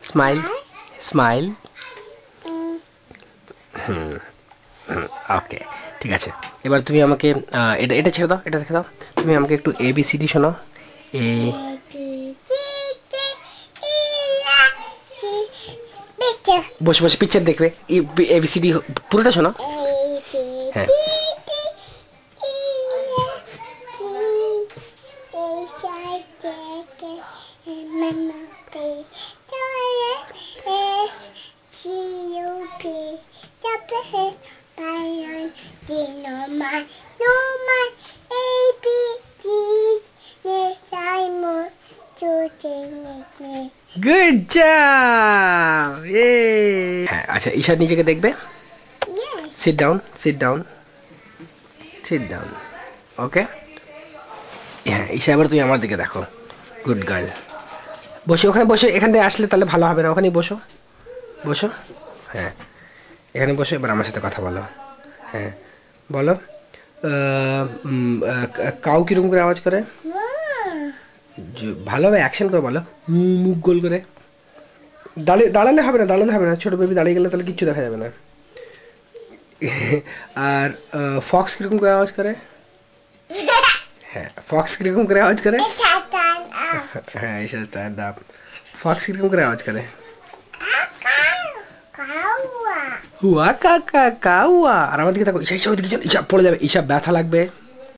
Smile smile. ওকে ঠিক আছে, এবার তুমি আমাকে এটা এটা ছেড়ে দাও, এটা দেখে দাও। তুমি আমাকে একটু ABCD শোনাও। এ বসে বসে পিকচার দেখবে, ABCD পুরোটা শোনাও। হ্যাঁ গুড জব। হ্যাঁ আচ্ছা, ঈশা নিজেকে দেখবে। Sit down sit down sit down. Okay হ্যাঁ ঈশা, এবার তুমি আমার দিকে দেখো। Good girl. বসে ওখানে বসে, এখান থেকে আসলে তাহলে ভালো হবে না, ওখানেই বসো বসো। হ্যাঁ এখানে বসে এবার আমার সাথে কথা বলো। হ্যাঁ বলো, কাউ কিরকম করে আওয়াজ করে? ভালোভাবে অ্যাকশন করে বলো, মুখ গোল করে। দাঁড়ালে হবে না, দাঁড়ালে হবে না, ছোটো বেবি দাঁড়িয়ে গেলে তাহলে কিচ্ছু দেখা যাবে না। আর ফক্স কীরকম করে আওয়াজ করে? হ্যাঁ ফক্স কীরকম করে আওয়াজ করে? হ্যাঁ ঈশা স্ট্যান্ড আপ। ফক্স কীরকম করে আওয়াজ করে? হুয়া কাকা কাউয়া। আর আমার দিকে দেখো, ঈশা ঈশা ওইদিকে চল, ঈশা পড়ে যাবে, ঈশা ব্যথা লাগবে।